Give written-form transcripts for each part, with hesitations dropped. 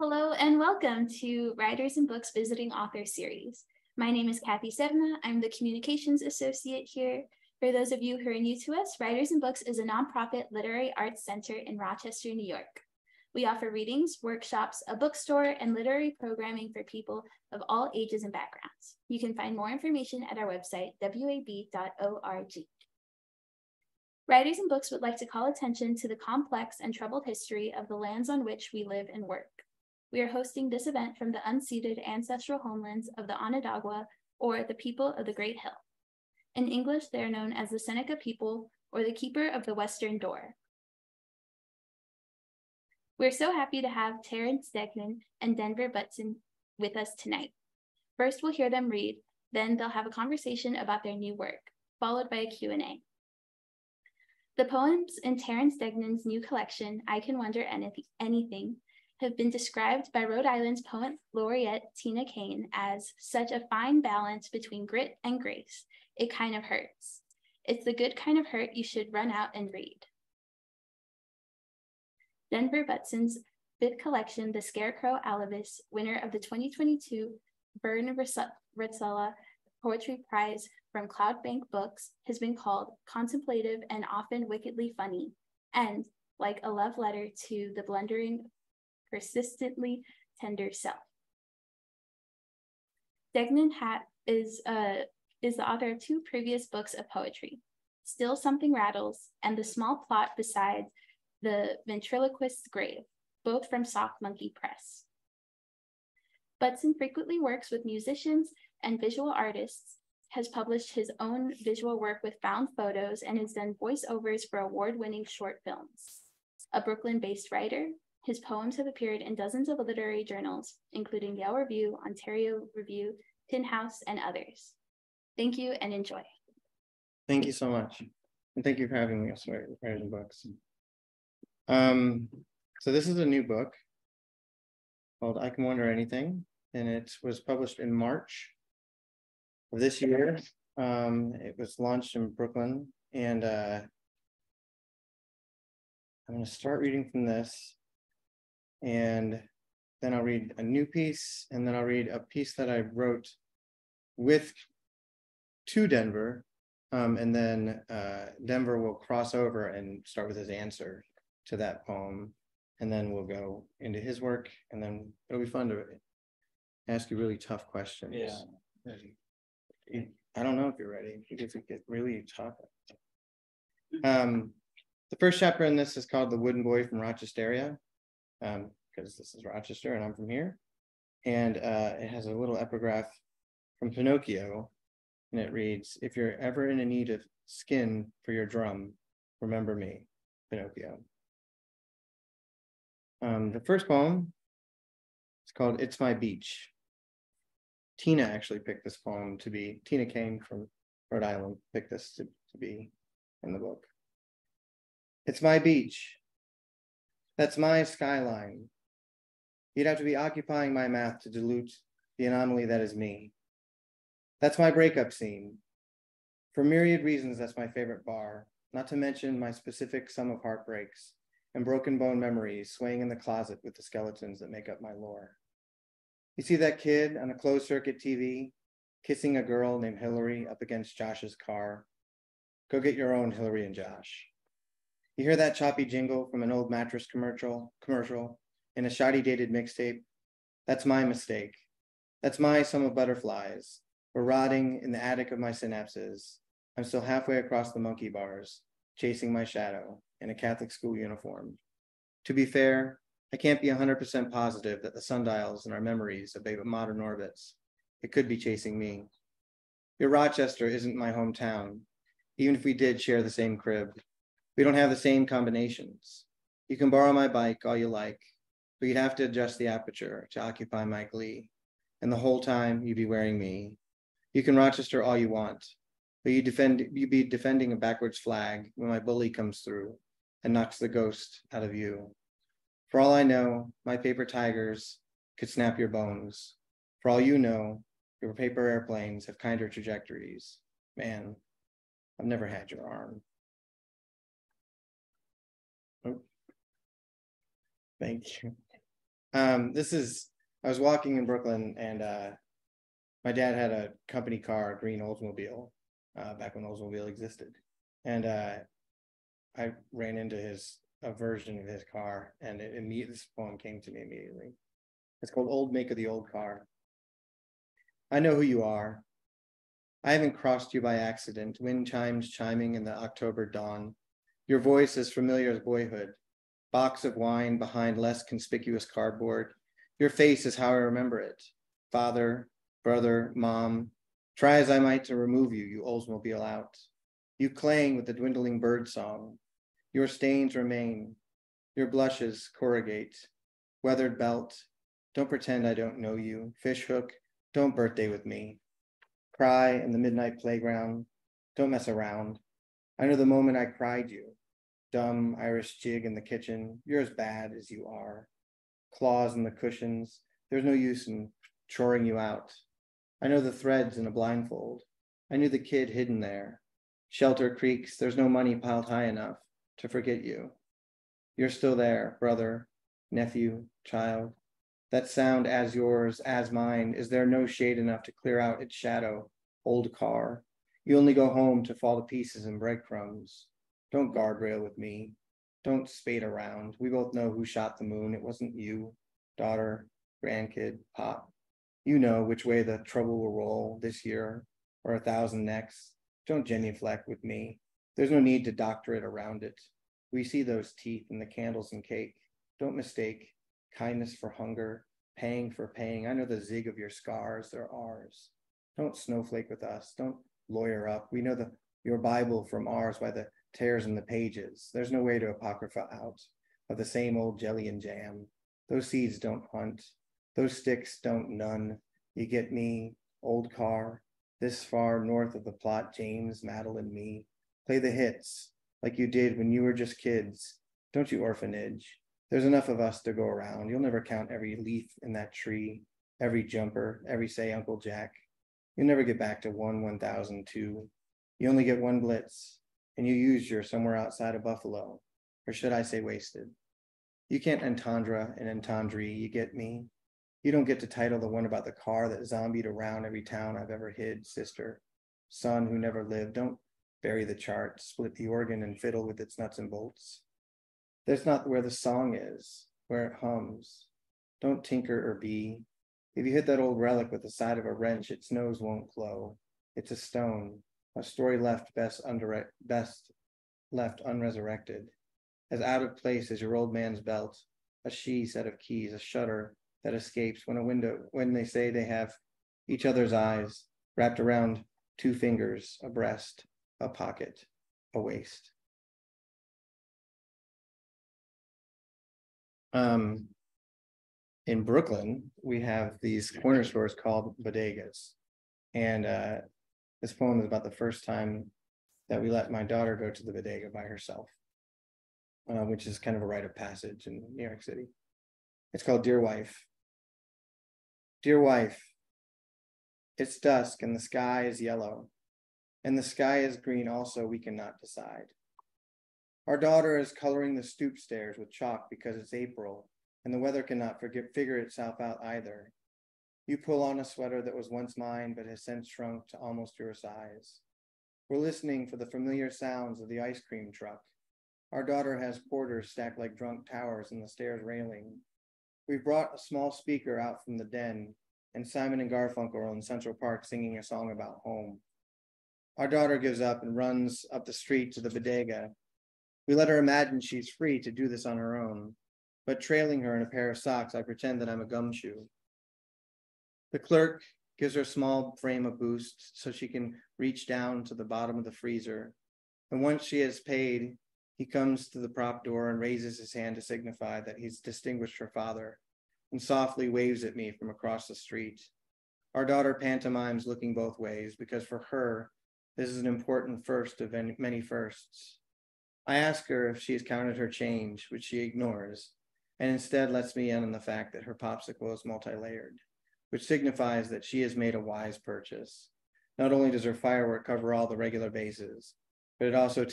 Hello and welcome to Writers and Books Visiting Author Series. My name is Kathy Sevna. I'm the Communications Associate here. For those of you who are new to us, Writers and Books is a nonprofit literary arts center in Rochester, New York. We offer readings, workshops, a bookstore, and literary programming for people of all ages and backgrounds. You can find more information at our website, wab.org. Writers and Books would like to call attention to the complex and troubled history of the lands on which we live and work. We are hosting this event from the unceded ancestral homelands of the Onondaga, or the people of the Great Hill. In English, they are known as the Seneca people, or the Keeper of the Western Door. We're so happy to have Terence Degnan and Denver Butson with us tonight. First, we'll hear them read, then they'll have a conversation about their new work, followed by a Q&A. The poems in Terence Degnan's new collection, I Can Wonder Anything, have been described by Rhode Island's poet laureate Tina Kane as such a fine balance between grit and grace. It kind of hurts. It's the good kind of hurt you should run out and read. Denver Butson's fifth collection, The Scarecrow Alibis, winner of the 2022 Vern Rutsala Poetry Prize from Cloudbank Books, has been called contemplative and often wickedly funny, and like a love letter to the blundering, persistently tender self. Degan is the author of two previous books of poetry, Still Something Rattles and The Small Plot Beside the Ventriloquists Grave, both from Soft Monkey Press. Butson frequently works with musicians and visual artists, has published his own visual work with found photos, and has done voiceovers for award-winning short films. A Brooklyn-based writer, his poems have appeared in dozens of literary journals, including Yale Review, Ontario Review, Tin House, and others. Thank you and enjoy. Thank you so much. And thank you for having me. Writers and Books. So this is a new book called I Can Wonder Anything, and it was published in March of this year. It was launched in Brooklyn, and I'm going to start reading from this, and then I'll read a new piece, and then I'll read a piece that I wrote to Denver, and then Denver will cross over and start with his answer to that poem, and then we'll go into his work, and then it'll be fun to ask you really tough questions. Yeah. I don't know if you're ready, because it gets really tough. The first chapter in this is called The Wooden Boy from Rochester, because this is Rochester and I'm from here. And it has a little epigraph from Pinocchio, and it reads, "If you're ever in a need of skin for your drum, remember me, Pinocchio." The first poem is called It's My Beach. Tina actually picked this poem to be, Tina Kane from Rhode Island picked this to be in the book. It's my beach. That's my skyline. You'd have to be occupying my math to dilute the anomaly that is me. That's my breakup scene. For myriad reasons, that's my favorite bar, not to mention my specific sum of heartbreaks and broken bone memories swaying in the closet with the skeletons that make up my lore. You see that kid on a closed circuit TV kissing a girl named Hillary up against Josh's car? Go get your own Hillary and Josh. You hear that choppy jingle from an old mattress commercial in a shoddy dated mixtape? That's my mistake. That's my sum of butterflies. We're rotting in the attic of my synapses. I'm still halfway across the monkey bars, chasing my shadow in a Catholic school uniform. To be fair, I can't be 100% positive that the sundials in our memories obey modern orbits. It could be chasing me. Your Rochester isn't my hometown, even if we did share the same crib. We don't have the same combinations. You can borrow my bike all you like, but you'd have to adjust the aperture to occupy my glee. And the whole time you'd be wearing me. You can Rochester all you want, but you'd be defending a backwards flag when my bully comes through and knocks the ghost out of you. For all I know, my paper tigers could snap your bones. For all you know, your paper airplanes have kinder trajectories. Man, I've never had your arm. Oh. Thank you. I was walking in Brooklyn, and my dad had a company car, a green Oldsmobile, back when Oldsmobile existed. And I ran into a version of his car, and this poem came to me immediately. It's called Old Make of the Old Car. I know who you are. I haven't crossed you by accident, wind chimes chiming in the October dawn. Your voice as familiar as boyhood, box of wine behind less conspicuous cardboard. Your face is how I remember it. Father, brother, mom, try as I might to remove you, you Oldsmobile out. You clang with the dwindling bird song. Your stains remain. Your blushes corrugate. Weathered belt. Don't pretend I don't know you. Fish hook. Don't birthday with me. Cry in the midnight playground. Don't mess around. I know the moment I cried you. Dumb Irish jig in the kitchen. You're as bad as you are. Claws in the cushions. There's no use in choring you out. I know the threads in a blindfold. I knew the kid hidden there. Shelter creaks. There's no money piled high enough to forget you. You're still there, brother, nephew, child. That sound as yours, as mine. Is there no shade enough to clear out its shadow? Old car. You only go home to fall to pieces in breadcrumbs. Don't guardrail with me. Don't spade around. We both know who shot the moon. It wasn't you, daughter, grandkid, pop. You know which way the trouble will roll this year or 1,000 next. Don't genuflect with me. There's no need to doctor it around it. We see those teeth in the candles and cake. Don't mistake kindness for hunger, paying for paying. I know the zig of your scars, they're ours. Don't snowflake with us. Don't lawyer up. We know your Bible from ours by the tears in the pages. There's no way to apocrypha out of the same old jelly and jam. Those seeds don't hunt. Those sticks don't none. You get me, old car, this far north of the plot, James, Madeline, me. Play the hits like you did when you were just kids. Don't you orphanage. There's enough of us to go around. You'll never count every leaf in that tree, every jumper, every say Uncle Jack. You'll never get back to 1,002. You only get one blitz, and you use your somewhere outside of Buffalo, or should I say wasted. You can't entendre and entendre, you get me? You don't get to title the one about the car that zombied around every town I've ever hid, sister. Son who never lived, don't bury the chart, split the organ and fiddle with its nuts and bolts. That's not where the song is, where it hums. Don't tinker or be. If you hit that old relic with the side of a wrench, its nose won't glow. It's a stone, a story left best left unresurrected. As out of place as your old man's belt, a she set of keys, a shutter that escapes when they say they have each other's eyes wrapped around 2 fingers, a breast, a pocket, a waist. In Brooklyn, we have these corner stores called bodegas. And this poem is about the first time that we let my daughter go to the bodega by herself, which is kind of a rite of passage in New York City. It's called Dear Wife. Dear wife, it's dusk and the sky is yellow, and the sky is green also, we cannot decide. Our daughter is coloring the stoop stairs with chalk because it's April, and the weather cannot figure itself out either. You pull on a sweater that was once mine, but has since shrunk to almost your size. We're listening for the familiar sounds of the ice cream truck. Our daughter has porters stacked like drunk towers in the stairs railing. We've brought a small speaker out from the den, and Simon and Garfunkel are in Central Park singing a song about home. Our daughter gives up and runs up the street to the bodega. We let her imagine she's free to do this on her own, but trailing her in a pair of socks, I pretend that I'm a gumshoe. The clerk gives her small frame a boost so she can reach down to the bottom of the freezer. And once she has paid, he comes to the prop door and raises his hand to signify that he's distinguished her father, and softly waves at me from across the street. Our daughter pantomimes looking both ways, because for her, this is an important first of many firsts. I ask her if she has counted her change, which she ignores, and instead lets me in on the fact that her popsicle is multi-layered, which signifies that she has made a wise purchase. Not only does her firework cover all the regular bases, but it also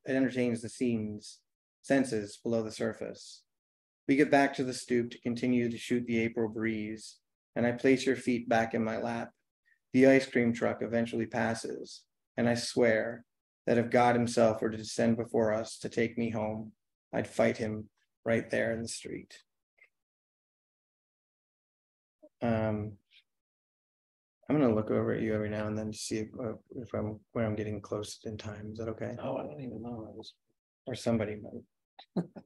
entertains the senses below the surface. We get back to the stoop to continue to shoot the April breeze, and I place your feet back in my lap. The ice cream truck eventually passes, and I swear that if God himself were to descend before us to take me home, I'd fight him right there in the street. I'm going to look over at you every now and then to see if where I'm getting close in time. Is that okay? Oh, I don't even know. Or somebody might.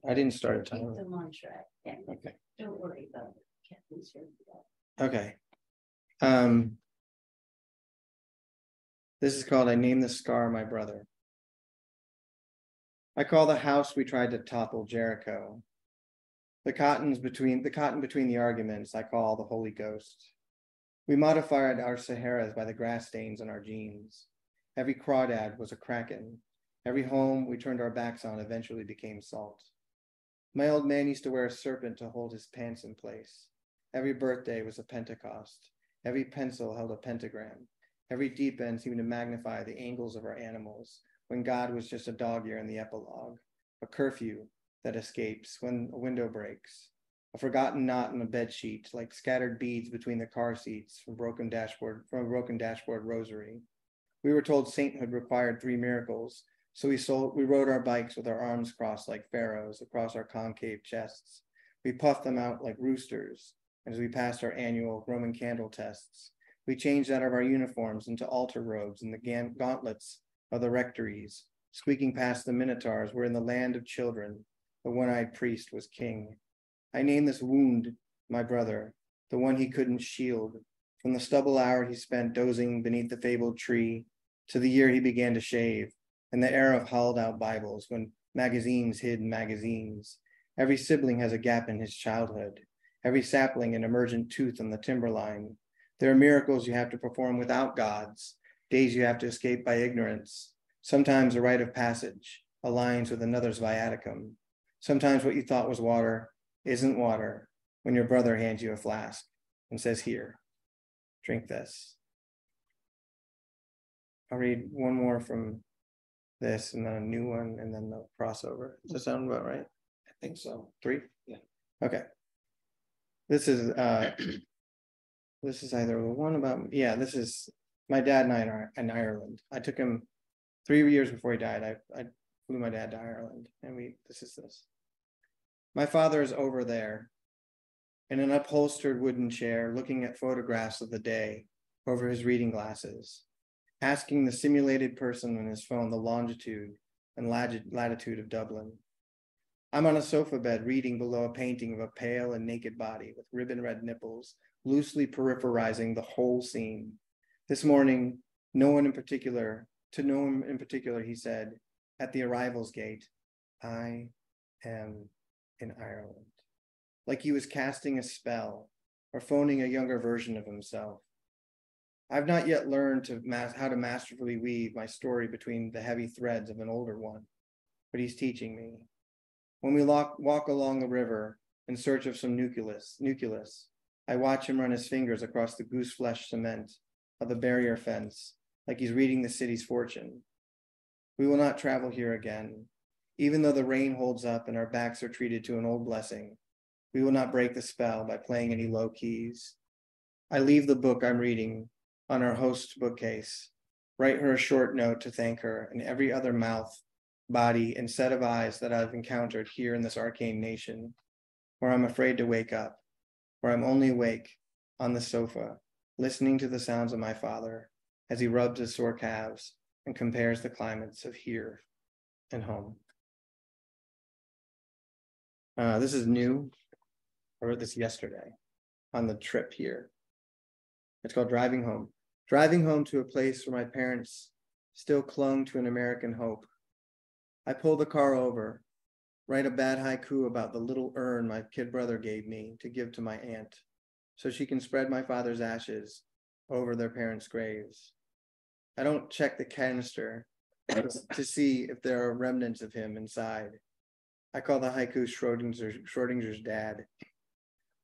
I didn't start a timer. Keep them on track. Yeah. Okay. Don't worry about it. Can't lose your. Okay. This is called I Name the Scar My Brother. I call the house we tried to topple Jericho. The cotton between the arguments I call the Holy Ghost. We modified our Saharas by the grass stains on our jeans. Every crawdad was a kraken. Every home we turned our backs on eventually became salt. My old man used to wear a serpent to hold his pants in place. Every birthday was a Pentecost. Every pencil held a pentagram. Every deep end seemed to magnify the angles of our animals, when God was just a dog ear in the epilogue, a curfew that escapes when a window breaks, a forgotten knot in a bed sheet, like scattered beads between the car seats from a broken dashboard rosary. We were told sainthood required 3 miracles, so we rode our bikes with our arms crossed like pharaohs across our concave chests. We puffed them out like roosters as we passed our annual Roman candle tests. We changed out of our uniforms into altar robes and the gauntlets of the rectories. Squeaking past the minotaurs, we're in the land of children. The one-eyed priest was king. I named this wound my brother, the one he couldn't shield. From the stubble hour he spent dozing beneath the fabled tree, to the year he began to shave, and the era of hauled-out Bibles, when magazines hid magazines. Every sibling has a gap in his childhood. Every sapling an emergent tooth on the timberline. There are miracles you have to perform without gods, days you have to escape by ignorance. Sometimes a rite of passage aligns with another's viaticum. Sometimes what you thought was water isn't water when your brother hands you a flask and says, here, drink this. I'll read one more from this and then a new one and then the crossover. Does that sound about right? I think so. 3? Yeah. Okay. This is either the one about, this is my dad and I are in Ireland. I took him 3 years before he died. I flew my dad to Ireland, and this is this. My father is over there in an upholstered wooden chair, looking at photographs of the day over his reading glasses, asking the simulated person on his phone the longitude and latitude of Dublin. I'm on a sofa bed reading below a painting of a pale and naked body with ribbon red nipples, loosely peripherizing the whole scene. This morning, to no one in particular, he said, at the arrivals gate, I am in Ireland. Like he was casting a spell or phoning a younger version of himself. I've not yet learned how to masterfully weave my story between the heavy threads of an older one, but he's teaching me. When we walk along the river in search of some nucleus, I watch him run his fingers across the goose flesh cement of the barrier fence, like he's reading the city's fortune. We will not travel here again. Even though the rain holds up and our backs are treated to an old blessing, we will not break the spell by playing any low keys. I leave the book I'm reading on our host's bookcase, write her a short note to thank her and every other mouth, body, and set of eyes that I've encountered here in this arcane nation, where I'm afraid to wake up, where I'm only awake on the sofa, listening to the sounds of my father as he rubs his sore calves and compares the climates of here and home. This is new. I wrote this yesterday on the trip here. It's called Driving Home. Driving home to a place where my parents still clung to an American hope. I pull the car over, write a bad haiku about the little urn my kid brother gave me to give to my aunt, so she can spread my father's ashes over their parents' graves. I don't check the canister to see if there are remnants of him inside. I call the haiku Schrodinger's dad.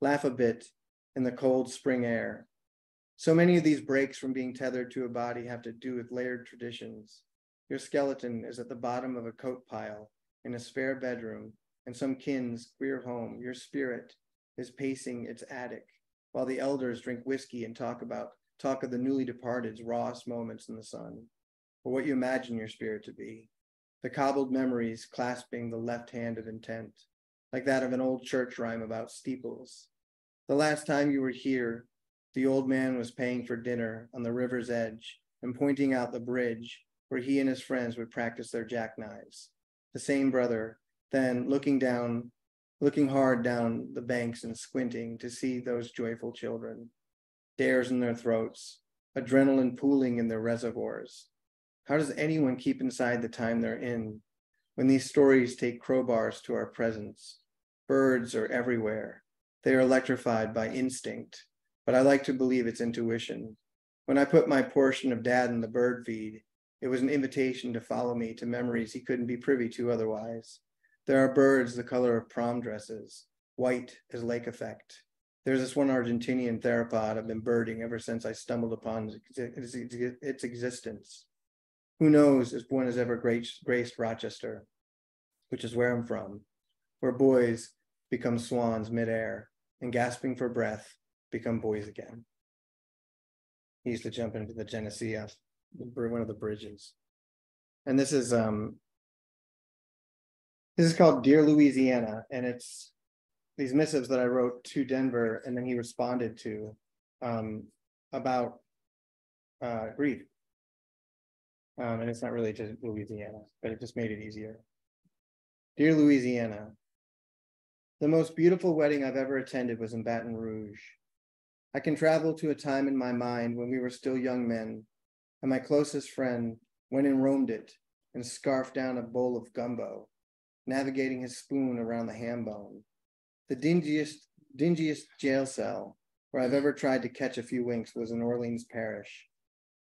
Laugh a bit in the cold spring air. So many of these breaks from being tethered to a body have to do with layered traditions. Your skeleton is at the bottom of a coat pile in a spare bedroom and some kin's queer home, your spirit is pacing its attic, while the elders drink whiskey and talk of the newly departed's rawest moments in the sun, or what you imagine your spirit to be. The cobbled memories clasping the left hand of intent, like that of an old church rhyme about steeples. The last time you were here, the old man was paying for dinner on the river's edge and pointing out the bridge where he and his friends would practice their jackknives. The same brother, then looking hard down the banks and squinting to see those joyful children, dares in their throats, adrenaline pooling in their reservoirs. How does anyone keep inside the time they're in when these stories take crowbars to our presence? Birds are everywhere. They are electrified by instinct, but I like to believe it's intuition. When I put my portion of Dad in the bird feed, it was an invitation to follow me to memories he couldn't be privy to otherwise. There are birds the color of prom dresses, white as lake effect. There's this one Argentinian theropod I've been birding ever since I stumbled upon its existence. Who knows if one has ever graced Rochester, which is where I'm from, where boys become swans midair and gasping for breath become boys again. He used to jump into the Genesee, one of the bridges. And this is called Dear Louisiana, and it's these missives that I wrote to Denver, and then he responded to about grief. And it's not really to Louisiana, but it just made it easier. Dear Louisiana, the most beautiful wedding I've ever attended was in Baton Rouge. I can travel to a time in my mind when we were still young men, and my closest friend went and roamed it and scarfed down a bowl of gumbo, navigating his spoon around the ham bone. The dingiest jail cell where I've ever tried to catch a few winks was in Orleans Parish,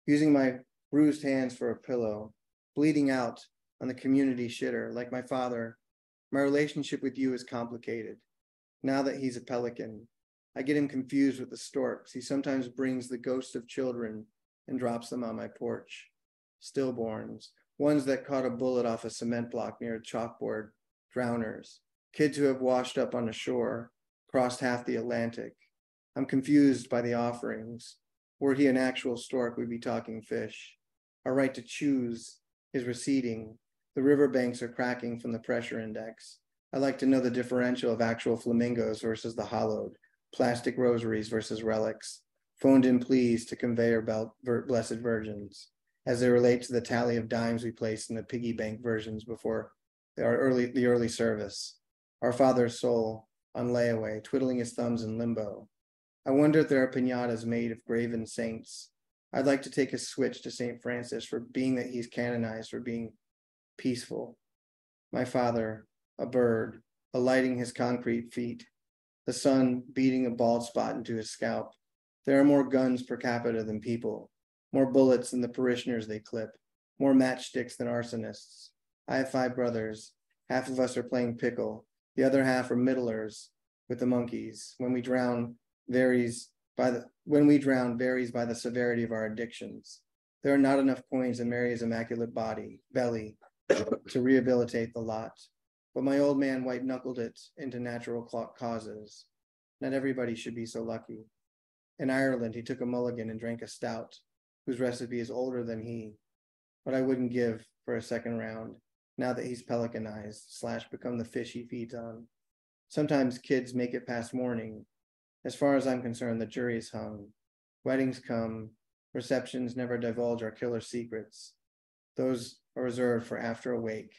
using my bruised hands for a pillow, bleeding out on the community shitter. Like my father, my relationship with you is complicated. Now that he's a pelican, I get him confused with the storks. He sometimes brings the ghosts of children and drops them on my porch. Stillborns, ones that caught a bullet off a cement block near a chalkboard, drowners, kids who have washed up on the shore, crossed half the Atlantic. I'm confused by the offerings. Were he an actual stork, we'd be talking fish. Our right to choose is receding. The riverbanks are cracking from the pressure index. I'd like to know the differential of actual flamingos versus the hollowed, plastic rosaries versus relics, phoned in pleas to conveyor belt blessed virgins, as they relate to the tally of dimes we placed in the piggy bank versions before the early service. Our Father's soul on layaway, twiddling his thumbs in limbo. I wonder if there are piñatas made of graven saints. I'd like to take a switch to St. Francis for being that he's canonized for being peaceful. My father, a bird, alighting his concrete feet, the sun beating a bald spot into his scalp. There are more guns per capita than people, more bullets than the parishioners they clip, more matchsticks than arsonists. I have 5 brothers. Half of us are playing pickle. The other half are middlers with the monkeys. When we drown varies by the severity of our addictions. There are not enough coins in Mary's immaculate belly to rehabilitate the lot. But my old man white-knuckled it into natural causes. Not everybody should be so lucky. In Ireland, he took a mulligan and drank a stout, whose recipe is older than he. But I wouldn't give for a second round, now that he's pelicanized / become the fish he feeds on. Sometimes kids make it past morning. As far as I'm concerned, the jury is hung. Weddings come, receptions never divulge our killer secrets. Those are reserved for after a wake,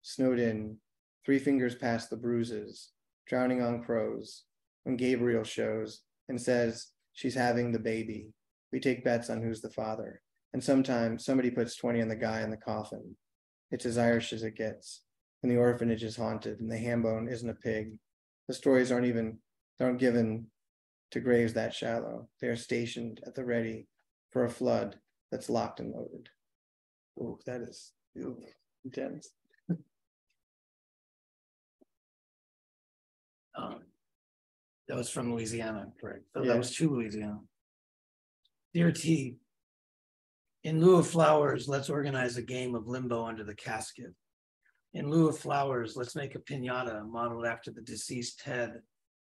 snowed in, 3 fingers past the bruises, drowning on crows. When Gabriel shows and says she's having the baby, we take bets on who's the father. And sometimes somebody puts 20 on the guy in the coffin. It's as Irish as it gets. And the orphanage is haunted and the ham bone isn't a pig. The stories aren't given to graves that shallow. They are stationed at the ready for a flood that's locked and loaded. Oh, that is intense. That was from Louisiana, correct? So Yeah. That was to Louisiana. Dear T, in lieu of flowers, let's organize a game of limbo under the casket. In lieu of flowers, let's make a piñata modeled after the deceased head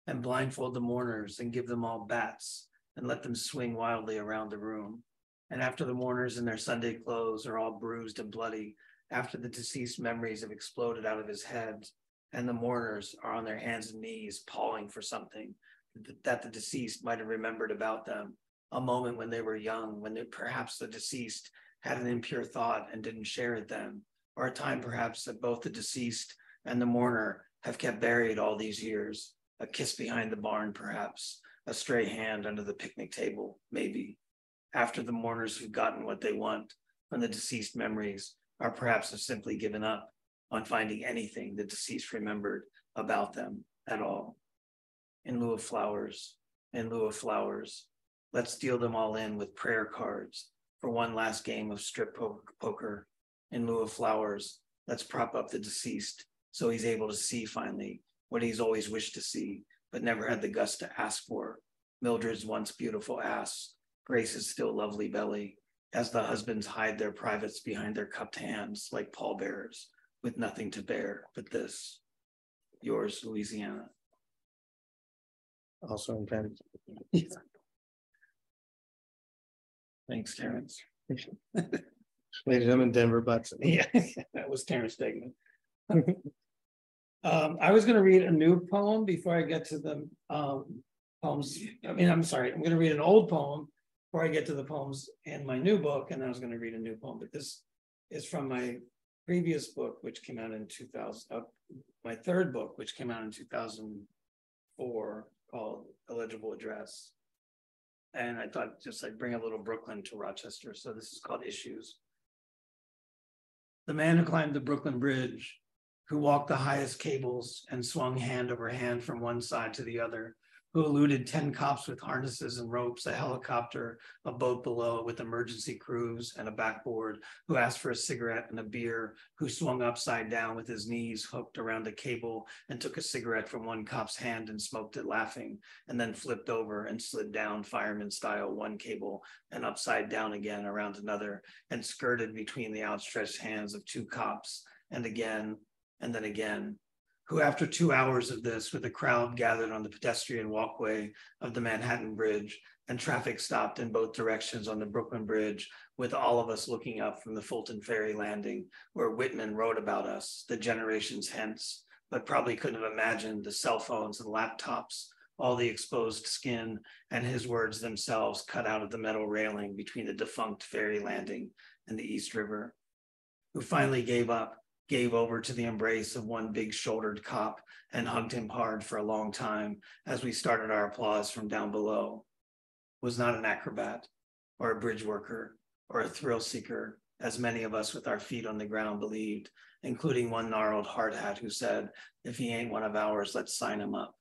and blindfold the mourners and give them all bats and let them swing wildly around the room. And after the mourners in their Sunday clothes are all bruised and bloody, after the deceased memories have exploded out of his head, and the mourners are on their hands and knees pawing for something that the deceased might have remembered about them, a moment when they were young, when perhaps the deceased had an impure thought and didn't share it then, or a time perhaps that both the deceased and the mourner have kept buried all these years, a kiss behind the barn perhaps, a stray hand under the picnic table, maybe, after the mourners who've gotten what they want from the deceased memories, or perhaps have simply given up on finding anything the deceased remembered about them at all. In lieu of flowers, let's deal them all in with prayer cards for one last game of strip poker. In lieu of flowers, let's prop up the deceased so he's able to see finally what he's always wished to see, but never had the guts to ask for. Mildred's once beautiful ass, Grace's still lovely belly, as the husbands hide their privates behind their cupped hands like pallbearers with nothing to bear but this. Yours, Louisiana. Also intended. Thanks, Terence. Ladies, I'm in Denver, Butson. Yeah, that was Terence Degnan. I was going to read a new poem before I get to the poems. I'm going to read an old poem before I get to the poems in my new book, and I was going to read a new poem, but this is from my previous book, which came out in 2000, my third book, which came out in 2004, called Illegible Address. And I thought just I'd bring a little Brooklyn to Rochester. So this is called Issues. The man who climbed the Brooklyn Bridge, who walked the highest cables and swung hand over hand from one side to the other, who eluded 10 cops with harnesses and ropes, a helicopter, a boat below with emergency crews and a backboard, who asked for a cigarette and a beer, who swung upside down with his knees hooked around a cable and took a cigarette from one cop's hand and smoked it laughing, and then flipped over and slid down fireman style one cable and upside down again around another and skirted between the outstretched hands of two cops, and again, and then again, who after 2 hours of this, with a crowd gathered on the pedestrian walkway of the Manhattan Bridge and traffic stopped in both directions on the Brooklyn Bridge, with all of us looking up from the Fulton Ferry landing, where Whitman wrote about us, the generations hence, but probably couldn't have imagined the cell phones and laptops, all the exposed skin, and his words themselves cut out of the metal railing between the defunct ferry landing and the East River, who finally gave over to the embrace of one big shouldered cop and hugged him hard for a long time as we started our applause from down below, was not an acrobat or a bridge worker or a thrill seeker, as many of us with our feet on the ground believed, including one gnarled hard hat who said, if he ain't one of ours, let's sign him up.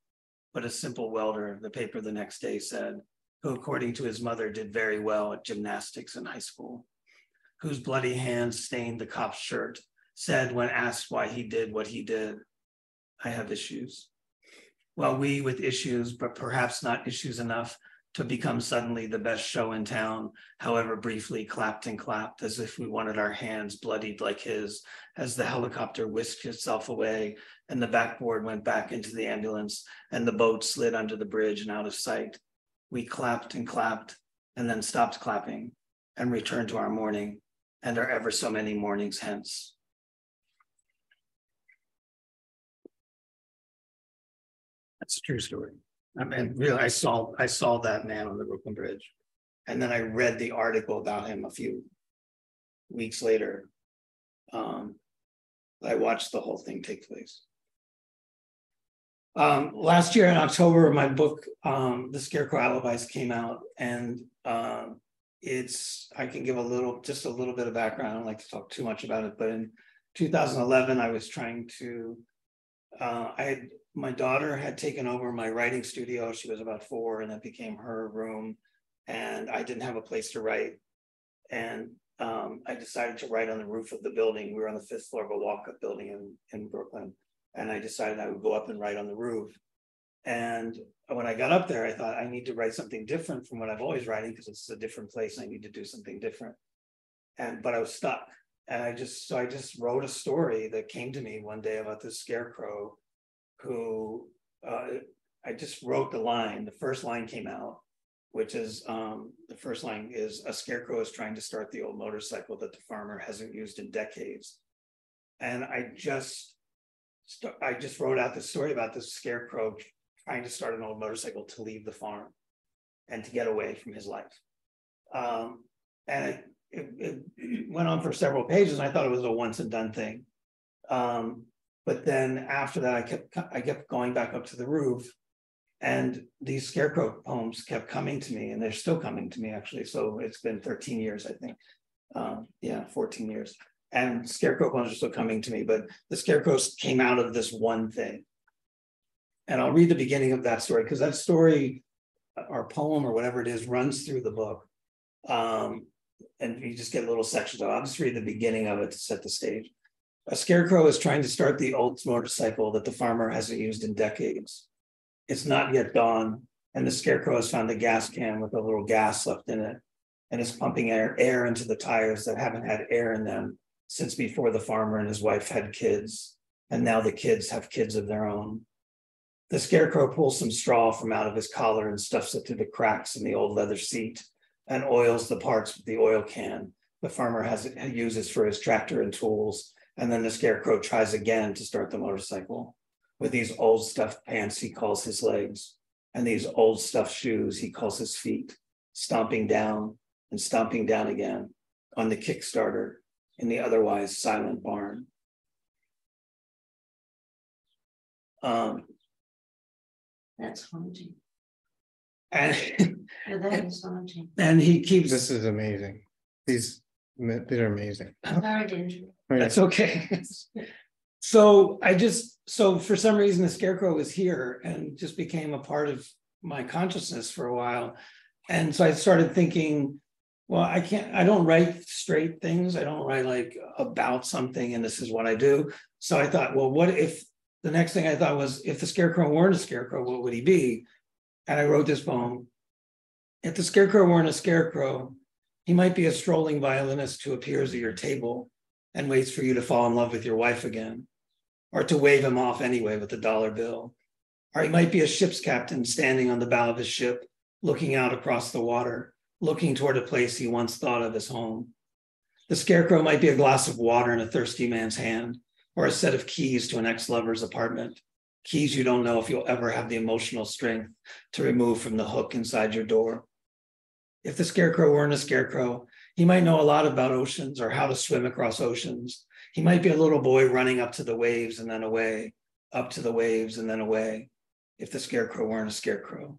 But a simple welder, the paper the next day said, who according to his mother did very well at gymnastics in high school, whose bloody hands stained the cop's shirt, said when asked why he did what he did, I have issues. Well, we with issues, but perhaps not issues enough to become suddenly the best show in town, however briefly clapped and clapped as if we wanted our hands bloodied like his, as the helicopter whisked itself away and the backboard went back into the ambulance and the boat slid under the bridge and out of sight. We clapped and clapped and then stopped clapping and returned to our mourning and our ever so many mornings hence. That's a true story. I mean, really, I saw that man on the Brooklyn Bridge. And then I read the article about him a few weeks later. I watched the whole thing take place. Last year in October, my book, The Scarecrow Alibis, came out. And I can give just a little bit of background. I don't like to talk too much about it, but in 2011, I was trying to, my daughter had taken over my writing studio. She was about 4 and it became her room. And I didn't have a place to write. And I decided to write on the roof of the building. We were on the 5th floor of a walk-up building in Brooklyn. And I decided I would go up and write on the roof. And when I got up there, I thought I need to write something different from what I've always writing because it's a different place. I need to do something different. But I was stuck. And I just wrote a story that came to me one day about this scarecrow who, I just wrote the line. The first line came out, which is, the first line is, a scarecrow is trying to start the old motorcycle that the farmer hasn't used in decades. And I just wrote out this story about this scarecrow trying to start an old motorcycle to leave the farm and to get away from his life. And it went on for several pages, and I thought it was a once and done thing. But then after that, I kept going back up to the roof, and these scarecrow poems kept coming to me, and they're still coming to me, actually. So it's been 13 years, I think. 14 years. And scarecrow poems are still coming to me, but the scarecrows came out of this one thing. And I'll read the beginning of that story, because that story, or poem, or whatever it is, runs through the book. And you just get little sections of it. I'll just read the beginning of it to set the stage. A scarecrow is trying to start the old motorcycle that the farmer hasn't used in decades. It's not yet dawn, and the scarecrow has found a gas can with a little gas left in it, and is pumping air into the tires that haven't had air in them since before the farmer and his wife had kids, and now the kids have kids of their own. The scarecrow pulls some straw from out of his collar and stuffs it through the cracks in the old leather seat, and oils the parts with the oil can the farmer uses for his tractor and tools. And then the scarecrow tries again to start the motorcycle with these old stuffed pants he calls his legs, and these old stuffed shoes he calls his feet, stomping down and stomping down again on the Kickstarter in the otherwise silent barn. That's haunting. And That is haunting. and he keeps. This is amazing. These are amazing. Very dangerous. That's okay. So for some reason, the scarecrow was here and just became a part of my consciousness for a while. And so I started thinking, well, I don't write straight things. I don't write like about something and this is what I do. So I thought, well, what if the next thing I thought was, if the scarecrow weren't a scarecrow, what would he be? And I wrote this poem. If the scarecrow weren't a scarecrow, he might be a strolling violinist who appears at your table and waits for you to fall in love with your wife again, or to wave him off anyway with a dollar bill. Or he might be a ship's captain standing on the bow of his ship, looking out across the water, looking toward a place he once thought of as home. The scarecrow might be a glass of water in a thirsty man's hand, or a set of keys to an ex-lover's apartment, keys you don't know if you'll ever have the emotional strength to remove from the hook inside your door. If the scarecrow weren't a scarecrow, he might know a lot about oceans or how to swim across oceans. He might be a little boy running up to the waves and then away, up to the waves and then away, if the scarecrow weren't a scarecrow.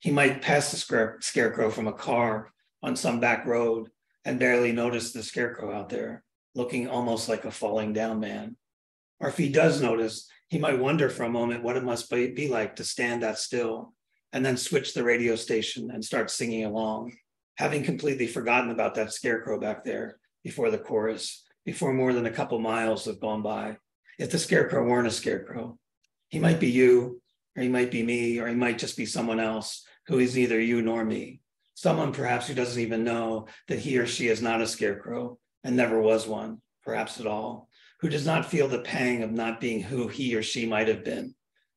He might pass the scarecrow from a car on some back road and barely notice the scarecrow out there, looking almost like a falling down man. Or if he does notice, he might wonder for a moment what it must be like to stand that still and then switch the radio station and start singing along, having completely forgotten about that scarecrow back there before the chorus, before more than a couple miles have gone by. If the scarecrow weren't a scarecrow, he might be you, or he might be me, or he might just be someone else who is neither you nor me. Someone perhaps who doesn't even know that he or she is not a scarecrow and never was one, perhaps at all, who does not feel the pang of not being who he or she might have been,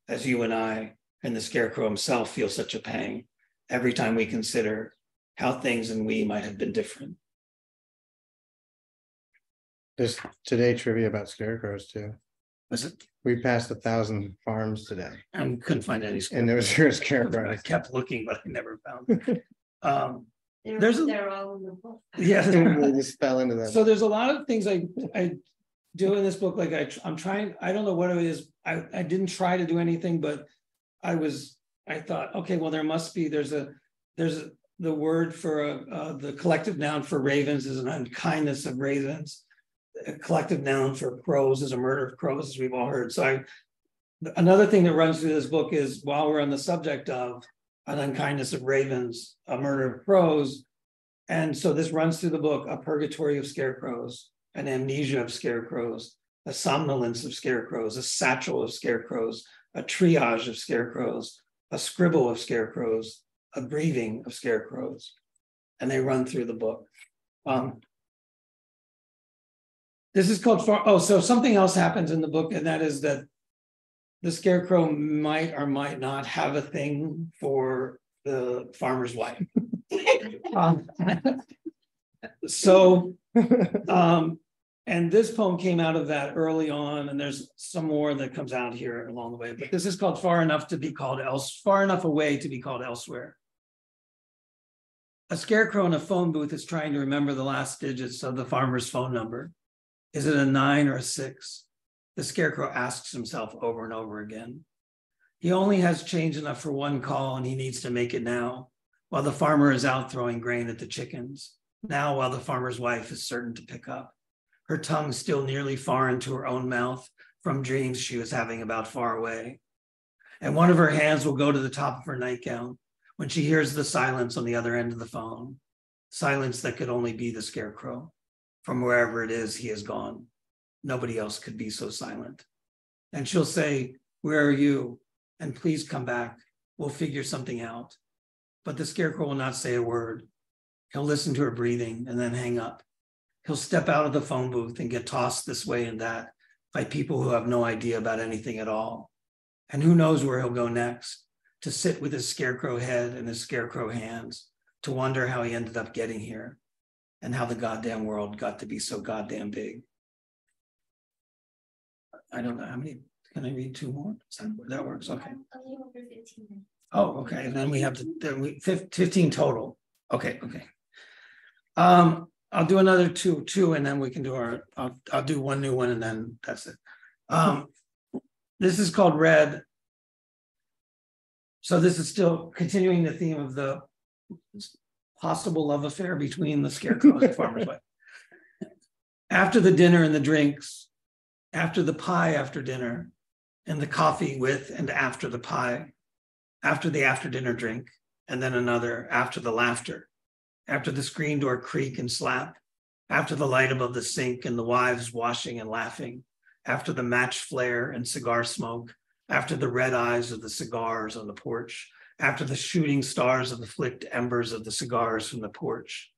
as you and I and the scarecrow himself feel such a pang every time we consider how things and we might have been different. There's today trivia about scarecrows too. Was it? We passed 1,000 farms today. I couldn't find any scarecrow. And there was a scarecrow. I kept looking, but I never found it. They're all in the book. Yeah. They just fell into that. So there's a lot of things I do in this book. Like I'm trying, I don't know what it is. I didn't try to do anything, but I thought, okay, well, there's the word for the collective noun for ravens is an unkindness of ravens. A collective noun for crows is a murder of crows, as we've all heard. So another thing that runs through this book is, while we're on the subject of an unkindness of ravens, a murder of crows, and so this runs through the book: a purgatory of scarecrows, an amnesia of scarecrows, a somnolence of scarecrows, a satchel of scarecrows, a triage of scarecrows, a scribble of scarecrows, a grieving of scarecrows, and they run through the book. This is called so something else happens in the book, and that is that the Scarecrow might or might not have a thing for the farmer's wife. And this poem came out of that early on, and there's some more that comes out here along the way. But this is called Far Enough Away to be called Elsewhere. A scarecrow in a phone booth is trying to remember the last digits of the farmer's phone number. Is it a 9 or a 6? The scarecrow asks himself over and over again. He only has change enough for one call, and he needs to make it now, while the farmer is out throwing grain at the chickens. Now, while the farmer's wife is certain to pick up. Her tongue still nearly foreign to her own mouth from dreams she was having about far away. And one of her hands will go to the top of her nightgown when she hears the silence on the other end of the phone, silence that could only be the scarecrow. From wherever it is, he has gone. Nobody else could be so silent. And she'll say, "Where are you? And please come back. We'll figure something out." But the scarecrow will not say a word. He'll listen to her breathing and then hang up. He'll step out of the phone booth and get tossed this way and that by people who have no idea about anything at all. And who knows where he'll go next, to sit with his scarecrow head and his scarecrow hands, to wonder how he ended up getting here and how the goddamn world got to be so goddamn big. I don't know how many, can I read 2 more? That works, okay. Oh, okay, and then we have 15 total. Okay. I'll do another two, and then we can do I'll do one new one, and then that's it. This is called Red. So this is still continuing the theme of the possible love affair between the scarecrow and the farmer's wife. After the dinner and the drinks, after the pie after dinner, and the coffee with and after the pie, after the after dinner drink, and then another after the laughter, after the screen door creak and slap, after the light above the sink and the wives washing and laughing, after the match flare and cigar smoke, after the red eyes of the cigars on the porch, after the shooting stars of the flicked embers of the cigars from the porch,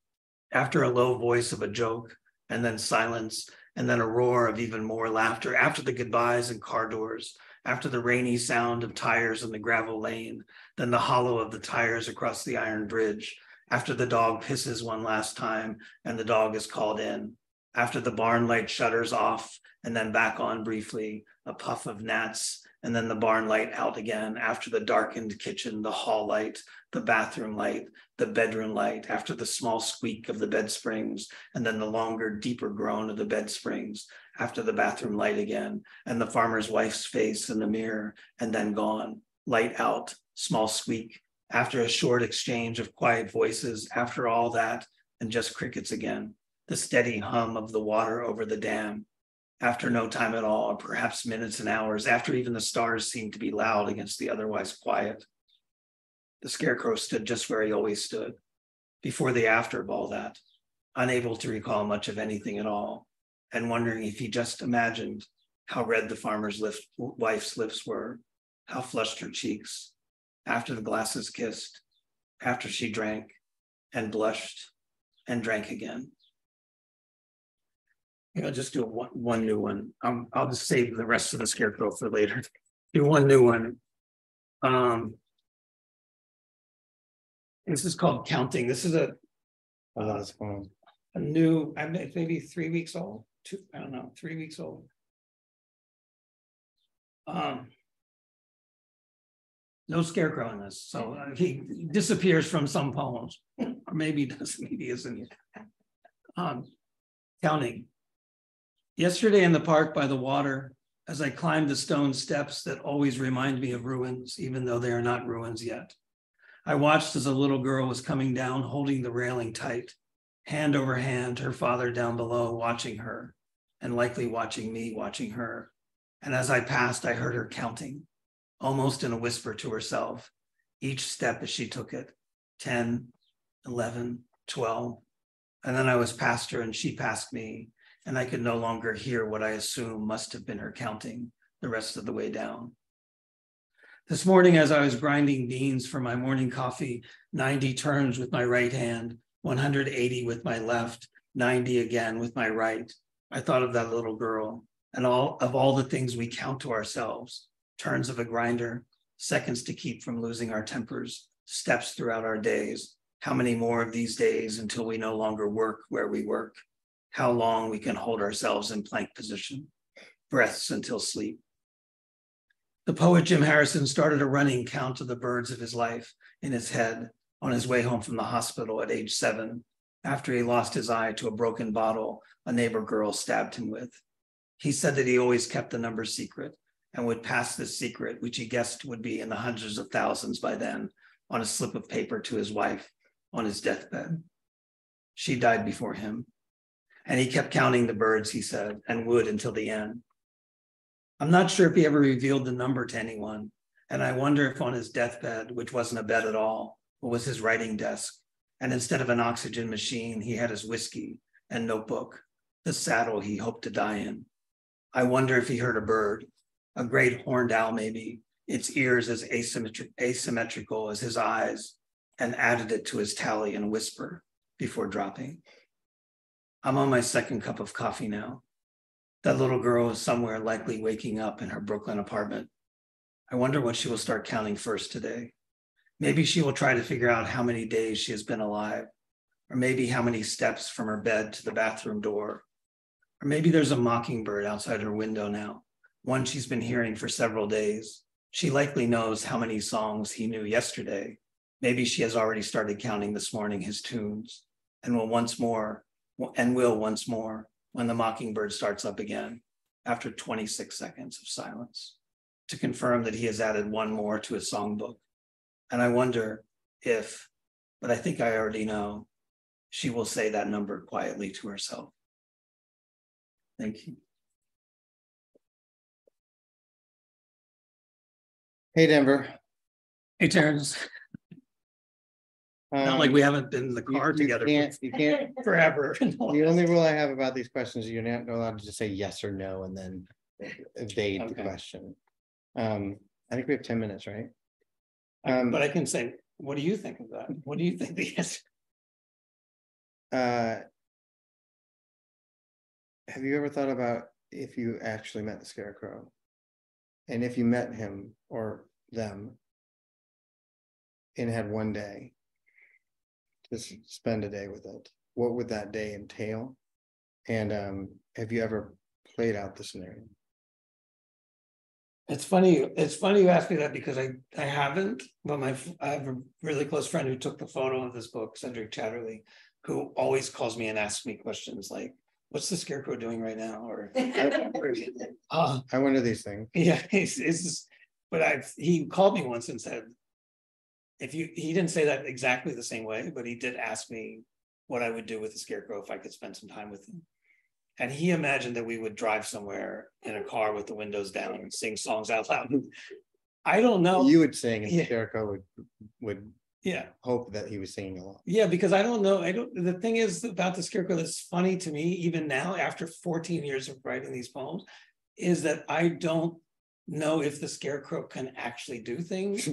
after a low voice of a joke, and then silence, and then a roar of even more laughter, after the goodbyes and car doors, after the rainy sound of tires in the gravel lane, then the hollow of the tires across the iron bridge, after the dog pisses one last time and the dog is called in, after the barn light shutters off and then back on briefly, a puff of gnats, and then the barn light out again, after the darkened kitchen, the hall light, the bathroom light, the bedroom light, after the small squeak of the bed springs, and then the longer, deeper groan of the bed springs, after the bathroom light again, and the farmer's wife's face in the mirror, and then gone, light out, small squeak, after a short exchange of quiet voices, after all that, and just crickets again, the steady hum of the water over the dam, after no time at all, or perhaps minutes and hours, after even the stars seemed to be loud against the otherwise quiet. The scarecrow stood just where he always stood, before the after of all that, unable to recall much of anything at all, and wondering if he just imagined how red the farmer's wife's lips were, how flushed her cheeks, after the glasses kissed, after she drank and blushed and drank again. I'll just do one new one. I'll just save the rest of the scarecrow for later. Do one new one. This is called Counting. This is a new, maybe 3 weeks old. I don't know, 3 weeks old. No scarecrow in this, so he disappears from some poems, or maybe he doesn't. Maybe he isn't here. Counting. Yesterday in the park by the water, as I climbed the stone steps that always remind me of ruins, even though they are not ruins yet, I watched as a little girl was coming down, holding the railing tight, hand over hand, her father down below, watching her, and likely watching me, watching her. And as I passed, I heard her counting, almost in a whisper to herself, each step as she took it, 10, 11, 12. And then I was past her and she passed me, and I could no longer hear what I assume must have been her counting the rest of the way down. This morning, as I was grinding beans for my morning coffee, 90 turns with my right hand, 180 with my left, 90 again with my right, I thought of that little girl and all the things we count to ourselves, turns of a grinder, seconds to keep from losing our tempers, steps throughout our days. How many more of these days until we no longer work where we work? How long we can hold ourselves in plank position, breaths until sleep. The poet Jim Harrison started a running count of the birds of his life in his head on his way home from the hospital at age 7, after he lost his eye to a broken bottle a neighbor girl stabbed him with. He said that he always kept the number secret and would pass this secret, which he guessed would be in the hundreds of thousands by then, on a slip of paper to his wife on his deathbed. She died before him, and he kept counting the birds, he said, and would until the end. I'm not sure if he ever revealed the number to anyone, and I wonder if on his deathbed, which wasn't a bed at all, but was his writing desk, and instead of an oxygen machine, he had his whiskey and notebook, the saddle he hoped to die in. I wonder if he heard a bird, a great horned owl maybe, its ears as asymmetrical as his eyes, and added it to his tally in a whisper before dropping. I'm on my second cup of coffee now. That little girl is somewhere likely waking up in her Brooklyn apartment. I wonder what she will start counting first today. Maybe she will try to figure out how many days she has been alive, or maybe how many steps from her bed to the bathroom door. Or maybe there's a mockingbird outside her window now, one she's been hearing for several days. She likely knows how many songs he knew yesterday. Maybe she has already started counting this morning his tunes, and will once more when the mockingbird starts up again after 26 seconds of silence, to confirm that he has added one more to his songbook. And I wonder if, but I think I already know, she will say that number quietly to herself. Thank you. Hey, Denver. Hey, Terence. Not like we haven't been in the car together You can't. forever. The only rule I have about these questions is you're not allowed to just say yes or no and then evade the question. I think we have 10 minutes, right? But I can say, what do you think of that? What do you think the answer? Have you ever thought about if you actually met the Scarecrow? And if you met him or them and had one day, just spend a day with it, what would that day entail? And have you ever played out the scenario? It's funny you asked me that, because I haven't, but I have a really close friend who took the photo of this book, Cedric Chatterley, who always calls me and asks me questions like, what's the Scarecrow doing right now? Or I wonder these things. Yeah, he called me once and said, he didn't say that exactly the same way, but he did ask me what I would do with the Scarecrow if I could spend some time with him. And he imagined that we would drive somewhere in a car with the windows down and sing songs out loud. I don't know. You would sing, and Scarecrow would hope that he was singing along. Yeah, because I don't know. The thing is about the Scarecrow that's funny to me, even now, after 14 years of writing these poems, is that I don't know if the Scarecrow can actually do things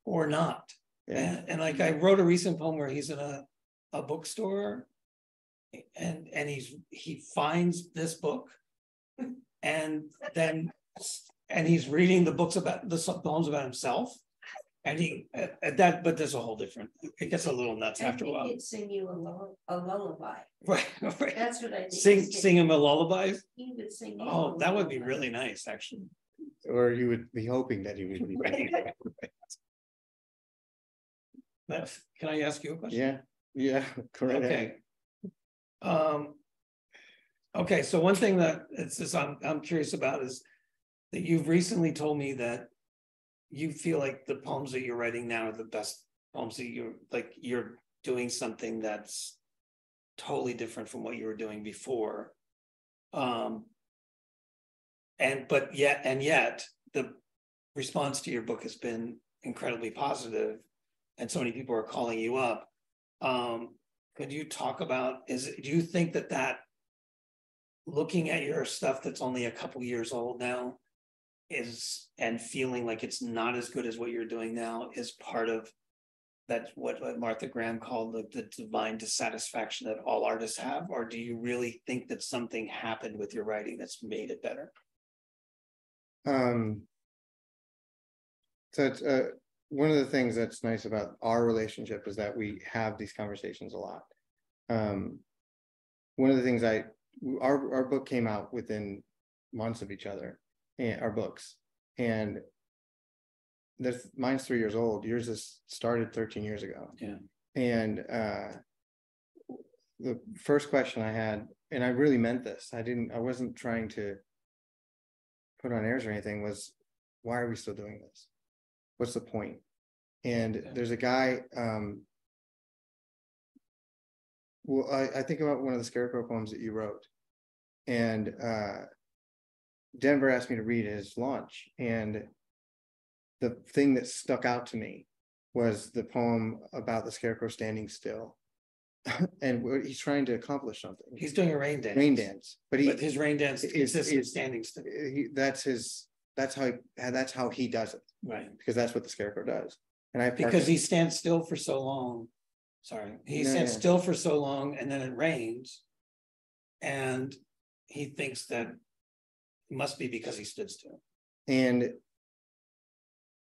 or not. Yeah. And like I wrote a recent poem where he's in a bookstore and he finds this book and he's reading the books about the poems about himself. And but there's a whole different, it gets a little nuts after a while. He'd sing you a lullaby. Right. That's what I think. Sing him a lullaby? He would sing. Oh, that would be really nice, actually. Or you would be hoping that he would be. Can I ask you a question? Yeah, correct. Okay. Okay, so one thing that I'm curious about is that you've recently told me that you feel like the poems that you're writing now are the best poems that you're doing something that's totally different from what you were doing before. Yet the response to your book has been incredibly positive, and so many people are calling you up. Could you talk about, do you think that looking at your stuff that's only a couple years old now and feeling like it's not as good as what you're doing now is part of that's what Martha Graham called the divine dissatisfaction that all artists have? Or do you really think that something happened with your writing that's made it better? So it's one of the things that's nice about our relationship is that we have these conversations a lot. One of the things our book came out within months of each other, and our books, and mine's 3 years old. Yours is started 13 years ago. Yeah. And the first question I had, and I really meant this, I wasn't trying to put on airs or anything, was, why are we still doing this? What's the point? And there's a guy, well, I think about one of the Scarecrow poems that you wrote, and Denver asked me to read his launch, and the thing that stuck out to me was the poem about the Scarecrow standing still. And he's trying to accomplish something. He's doing a rain dance. But his rain dance is standing still. That's how he does it. Right. Because that's what the Scarecrow does. And because he stands still for so long. Sorry. He stands still for so long, and then it rains. And he thinks that it must be because he stood still. And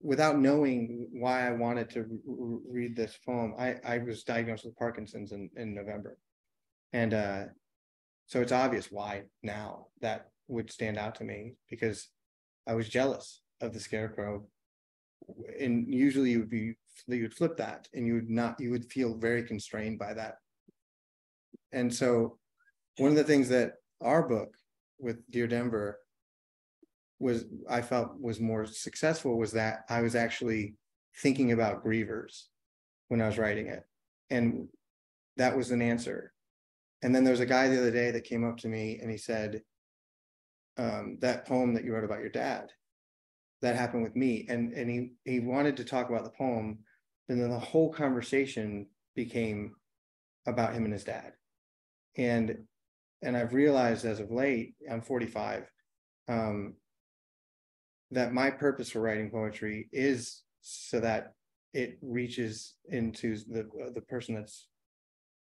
without knowing why I wanted to read this poem, I was diagnosed with Parkinson's in November. And so it's obvious why now that would stand out to me, because I was jealous of the Scarecrow. And usually you would flip that, and you would feel very constrained by that. And so one of the things that our book with Dear Denver I felt was more successful was that I was actually thinking about grievers when I was writing it. And that was an answer. And then there was a guy the other day that came up to me and he said, that poem that you wrote about your dad, that happened with me. And he wanted to talk about the poem, and then the whole conversation became about him and his dad. And I've realized as of late, I'm 45, that my purpose for writing poetry is so that it reaches into the person that's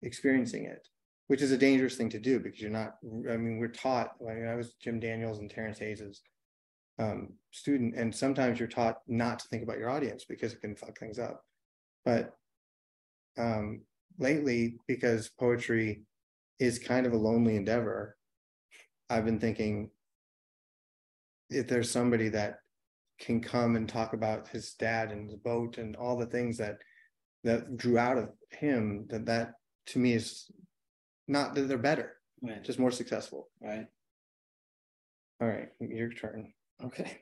experiencing it, which is a dangerous thing to do, because we're taught, I was Jim Daniels and Terence Hayes's student, and sometimes you're taught not to think about your audience because it can fuck things up. But lately, because poetry is kind of a lonely endeavor, I've been thinking, if there's somebody that can come and talk about his dad and his boat and all the things that drew out of him, that to me is not that they're better, right, just more successful. Right. All right, your turn. Okay.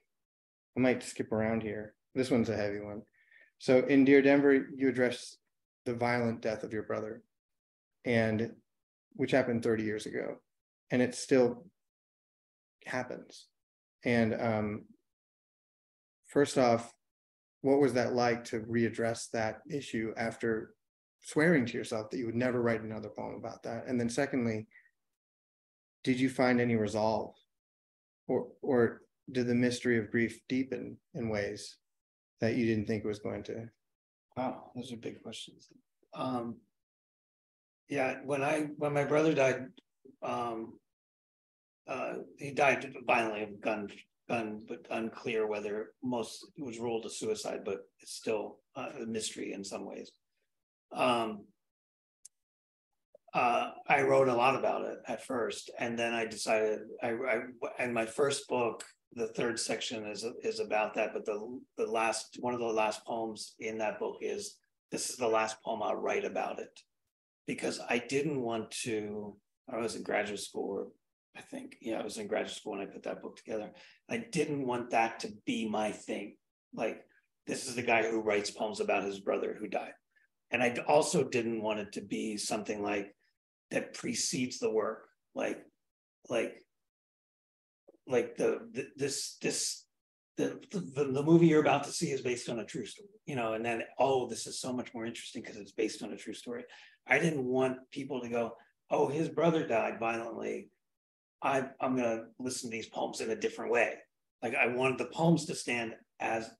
I might skip around here. This one's a heavy one. So in Dear Denver, you address the violent death of your brother, and which happened 30 years ago, and it still happens. And first off, what was that like to readdress that issue after swearing to yourself that you would never write another poem about that? And then secondly, did you find any resolve, or did the mystery of grief deepen in ways that you didn't think it was going to? Wow, those are big questions. Yeah, when my brother died, he died violently of gun, but unclear whether it was ruled a suicide, but it's still a mystery in some ways. I wrote a lot about it at first, and then I decided and my first book, the third section is about that, but one of the last poems in that book this is the last poem I'll write about it, because I didn't want to. I was in graduate school, I was in graduate school when I put that book together. I didn't want that to be my thing. Like, this is the guy who writes poems about his brother who died. And I also didn't want it to be something like that precedes the work. Like the movie you're about to see is based on a true story, and then, this is so much more interesting because it's based on a true story. I didn't want people to go, oh, his brother died violently, I'm going to listen to these poems in a different way. Like, I wanted the poems to stand as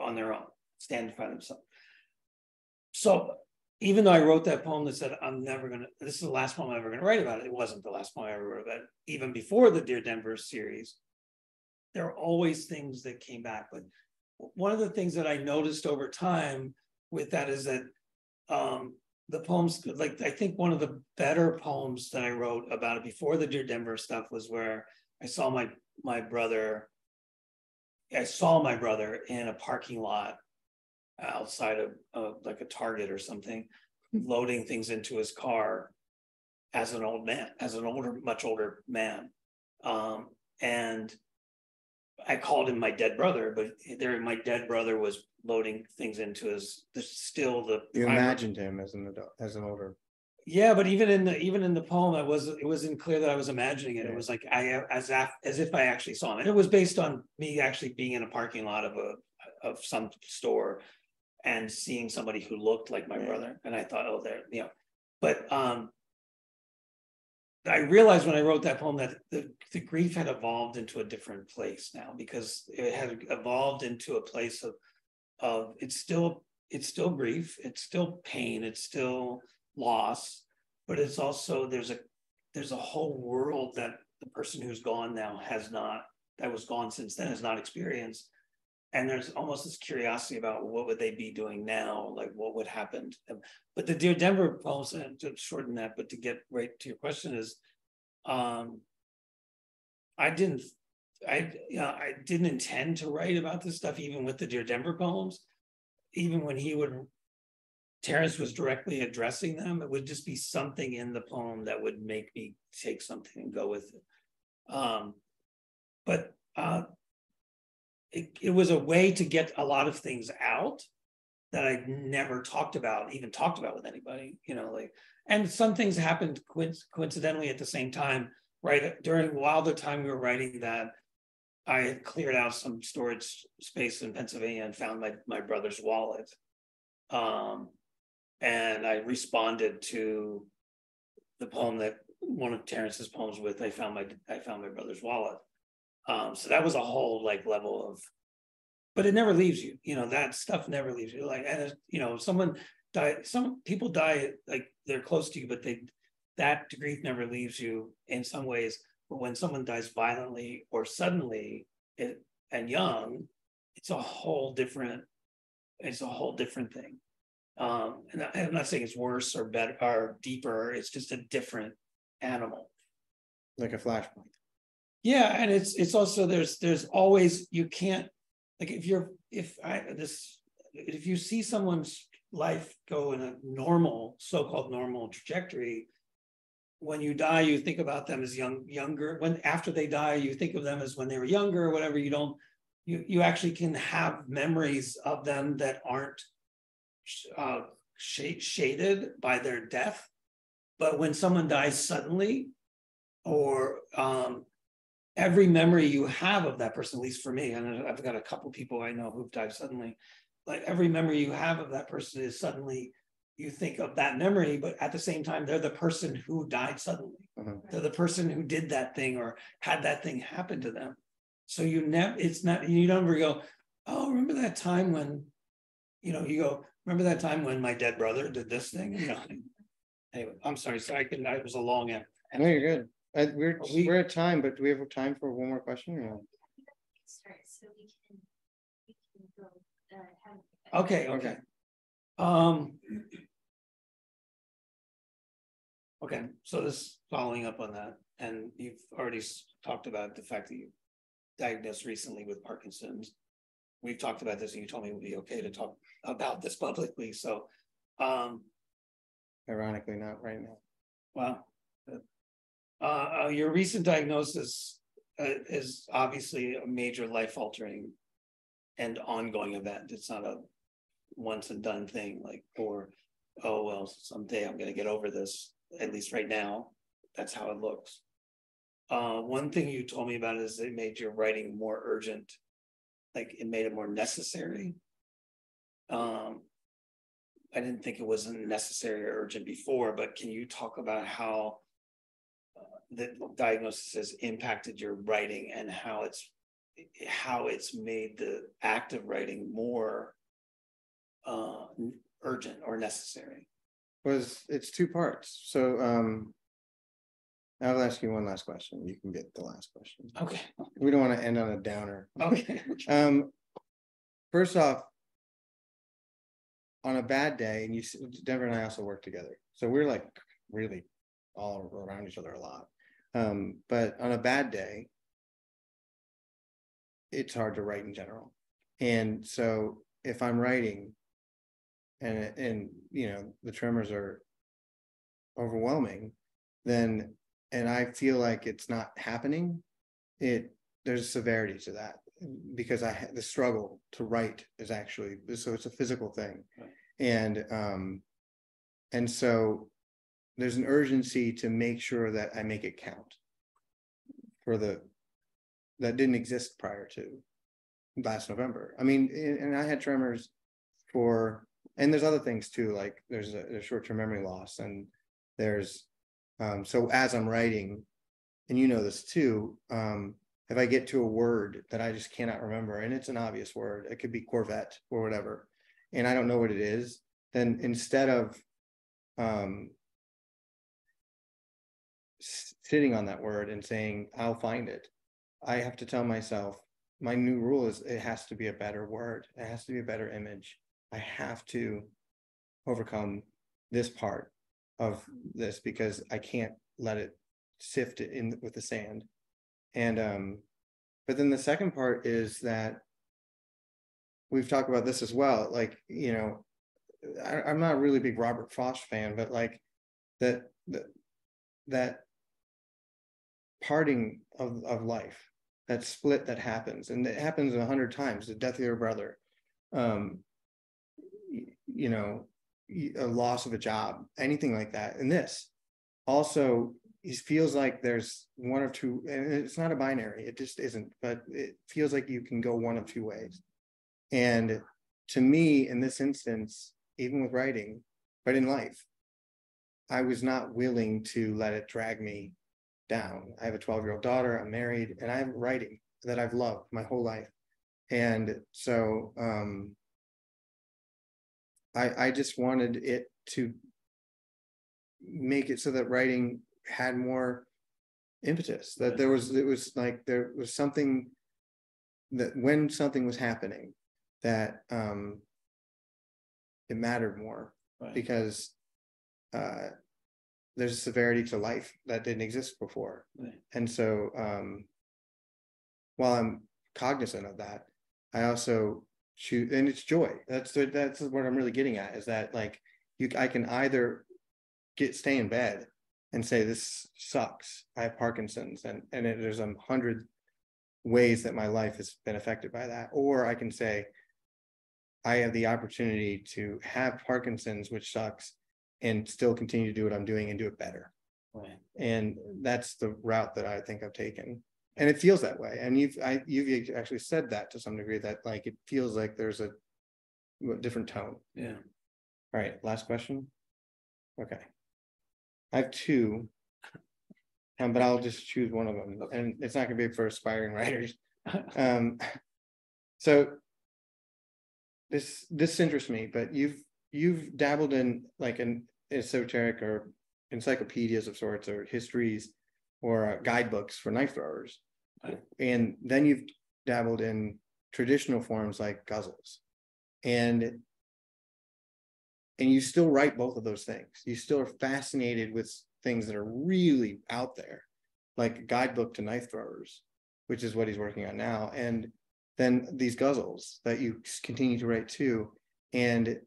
on their own, stand by themselves. so even though I wrote that poem that said, this is the last poem I'm ever gonna write about it, it wasn't the last poem I ever wrote about it. Even before the Dear Denver series, there are always things that came back. But one of the things that I noticed over time with that is that the poems, like I think one of the better poems that I wrote about it before the Dear Denver stuff was where I saw my brother in a parking lot outside of like a Target or something, loading things into his car as an much older man. And I called him my dead brother, but my dead brother was loading things into You imagined him as an adult, as an older. Yeah, but even in the poem, it wasn't clear that I was imagining it. Yeah. It was like as if I actually saw him. And it was based on me actually being in a parking lot of some store and seeing somebody who looked like my brother. And I thought, oh, there, But I realized when I wrote that poem that the grief had evolved into a different place now, because it had evolved into a place of it's still grief, it's still pain, it's still loss, but it's also there's a whole world that the person who's gone now that was gone since then has not experienced. And there's almost this curiosity about what would they be doing now, like what would happen to them. But the Dear Denver poems, and to shorten that, but to get right to your question is, I didn't intend to write about this stuff, even with the Dear Denver poems. Even when Terence was directly addressing them, it would just be something in the poem that would make me take something and go with it. It was a way to get a lot of things out that I never talked about with anybody, and some things happened coincidentally at the same time, right? While the time we were writing that, I had cleared out some storage space in Pennsylvania and found my brother's wallet. And I responded to the poem that one of Terence's poems with, I found my brother's wallet. So that was a whole level of, but it never leaves you, that stuff never leaves you. Someone die, some people die, they're close to you, but that grief never leaves you in some ways. But when someone dies violently or suddenly and young, it's a whole different thing. And I'm not saying it's worse or better or deeper. It's just a different animal, like a flashpoint. Yeah, and it's also there's always, you can't, if you see someone's life go in a so-called normal trajectory, when you die, you think about them as younger. When after they die, you think of them as when they were younger or whatever. You actually can have memories of them that aren't shaded by their death. But when someone dies suddenly, or every memory you have of that person, at least for me, and I've got a couple people I know who've died suddenly, every memory you have of that person is suddenly, you think of that memory, but at the same time, they're the person who died suddenly. Uh-huh. They're the person who did that thing or had that thing happen to them. So you don't ever go, oh, remember that time when, you go, remember that time when my dead brother did this thing? Anyway, I'm sorry. It was a long answer. No, you're good. We're at time, but do we have time for one more question? Or no? Start so we can go. Okay. Okay, so this following up on that, and you've already talked about the fact that you diagnosed recently with Parkinson's. We've talked about this, and you told me it would be okay to talk about this publicly. So, ironically, not right now. Well, your recent diagnosis is obviously a major life-altering and ongoing event. It's not a once and done thing, oh, well, someday I'm going to get over this. At least right now, that's how it looks. One thing you told me about is it made your writing more urgent, it made it more necessary. I didn't think it wasn't necessary or urgent before, but can you talk about how the diagnosis has impacted your writing and how it's made the act of writing more urgent or necessary? It's two parts. So I'll ask you one last question. You can get the last question. Okay. We don't want to end on a downer. Okay. First off, on a bad day, and Denver and I also work together, so we're like really all around each other a lot. But on a bad day, it's hard to write in general. And so if I'm writing and you know, the tremors are overwhelming, then, and I feel like it's not happening, there's severity to that, because the struggle to write is actually, so it's a physical thing. Right. And so there's an urgency to make sure that I make it count for that didn't exist prior to last November. I mean, and I had tremors and there's other things too, like there's a short-term memory loss, and there's, so as I'm writing, and you know this too, if I get to a word that I just cannot remember, and it's an obvious word, it could be Corvette or whatever, and I don't know what it is, then instead of sitting on that word and saying, I'll find it, I have to tell myself, my new rule is it has to be a better word. It has to be a better image. I have to overcome this part of this, because I can't let it sift it in with the sand. And but then the second part is that we've talked about this as well. Like, you know, I'm not a really big Robert Frost fan, but like that parting of life, that split that happens, and it happens 100 times, the death of your brother, you know, a loss of a job, anything like that. And this also, it feels like there's one or two, and it's not a binary, it just isn't, but it feels like you can go one of two ways. And to me, in this instance, even with writing, but in life, I was not willing to let it drag me down. I have a 12-year-old daughter, I'm married, and I'm writing that I've loved my whole life. And so I just wanted it to make it so that writing had more impetus, that there was something that when something was happening, that it mattered more, right? Because there's a severity to life that didn't exist before. Right. And so while I'm cognizant of that, I also choose, and it's joy. That's what I'm really getting at, is that like I can either stay in bed and say, this sucks, I have Parkinson's, and there's 100 ways that my life has been affected by that, or I can say, I have the opportunity to have Parkinson's, which sucks, and still continue to do what I'm doing and do it better. Right. And that's the route that I think I've taken. And it feels that way. And you've actually said that to some degree, that like, it feels like there's a different tone. Yeah. All right. Last question. Okay. I have two, but I'll just choose one of them. And it's not going to be for aspiring writers. So this interests me, but you've dabbled in like an esoteric or encyclopedias of sorts, or histories, or guidebooks for knife throwers, and then you've dabbled in traditional forms like guzzles, and you still write both of those things. You still are fascinated with things that are really out there, like a guidebook to knife throwers, which is what he's working on now, and then these guzzles that you continue to write too. And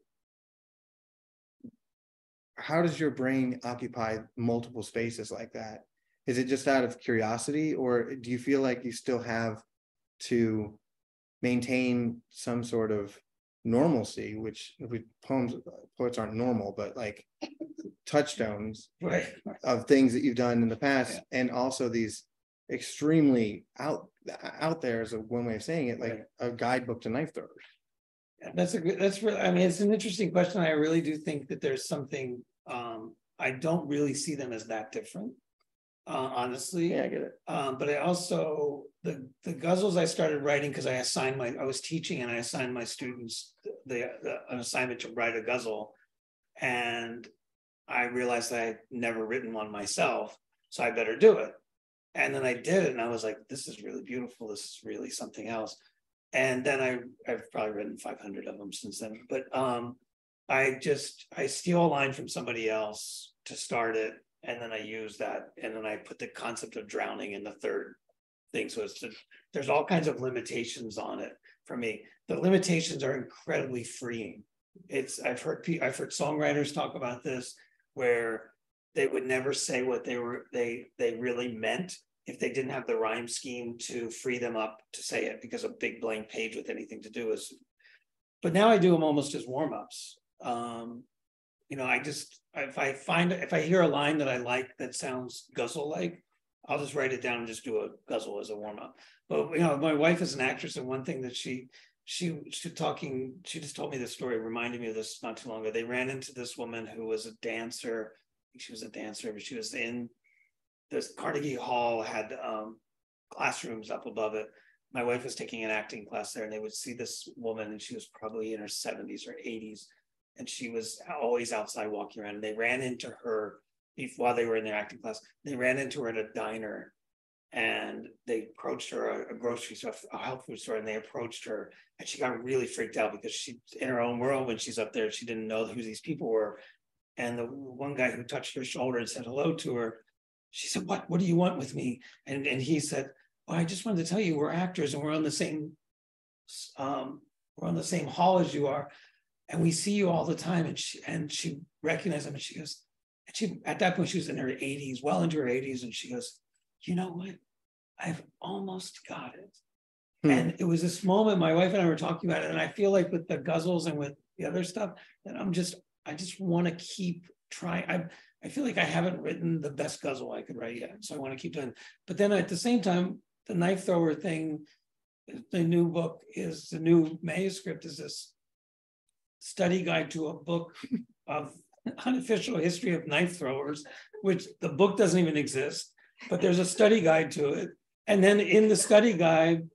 how does your brain occupy multiple spaces like that? Is it just out of curiosity, or do you feel like you still have to maintain some sort of normalcy, which poets aren't normal, but like touchstones, right, of things that you've done in the past, yeah. And also these extremely out there is one way of saying it, like a guidebook to knife throwers. That's really, I mean, it's an interesting question. I really do think that there's something, I don't really see them as that different, honestly. Yeah, I get it. But I also, the guzzles I started writing because I was teaching and I assigned my students an assignment to write a ghazal, and I realized that I'd never written one myself, so I better do it. And then I did it, and I was like, this is really beautiful. This is really something else. And then I've probably written 500 of them since then. But I steal a line from somebody else to start it, and then I use that, and then I put the concept of drowning in the third thing. So there's all kinds of limitations on it for me. The limitations are incredibly freeing. I've heard songwriters talk about this, where they would never say what they really meant if they didn't have the rhyme scheme to free them up to say it, because a big blank page with anything to do is. But now I do them almost as warm-ups. If I hear a line that I like that sounds ghazal-like, I'll just write it down and just do a ghazal as a warm-up. But my wife is an actress, and one thing that she just told me this story, reminded me of this not too long ago. They ran into this woman who was a dancer. I think she was a dancer, but she was in this Carnegie Hall, had classrooms up above it. My wife was taking an acting class there, and they would see this woman, and she was probably in her 70s or 80s, and she was always outside walking around. And they ran into her while they were in their acting class. They ran into her in a diner, and they approached her, a grocery store, a health food store, and they approached her, and she got really freaked out because she's in her own world when she's up there. She didn't know who these people were. And the one guy who touched her shoulder and said hello to her, she said, what do you want with me? And he said, well, I just wanted to tell you we're actors, and we're on the same hall as you are, and we see you all the time. And she recognized him, and she goes, at that point she was in her 80s, well into her 80s, and she goes, you know what? I've almost got it. And it was this moment, my wife and I were talking about it, and I feel like with the ghazals and with the other stuff, that I just want to keep trying. I feel like I haven't written the best ghazal I could write yet, so I want to keep doing it. But then at the same time, the knife thrower thing, the new book is, the new manuscript is this study guide to a book of unofficial history of knife throwers, which the book doesn't even exist, but there's a study guide to it. And then in the study guide,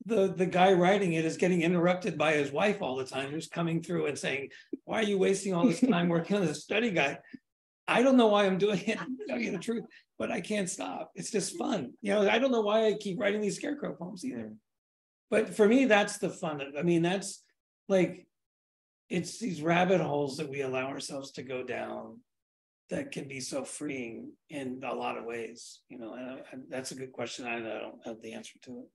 the guy writing it is getting interrupted by his wife all the time, who's coming through and saying, why are you wasting all this time working on this study guide? I don't know why I'm doing it, to tell you the truth, but I can't stop. It's just fun. I don't know why I keep writing these Scarecrow poems either. But for me, that's the fun. I mean, that's like, it's these rabbit holes that we allow ourselves to go down that can be so freeing in a lot of ways, and that's a good question. I don't have the answer to it.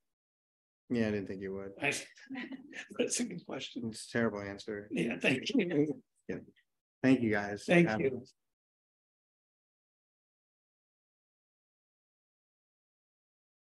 Yeah, I didn't think you would. That's a good question. It's a terrible answer. Yeah, thank you. Yeah. Thank you guys. Thank you.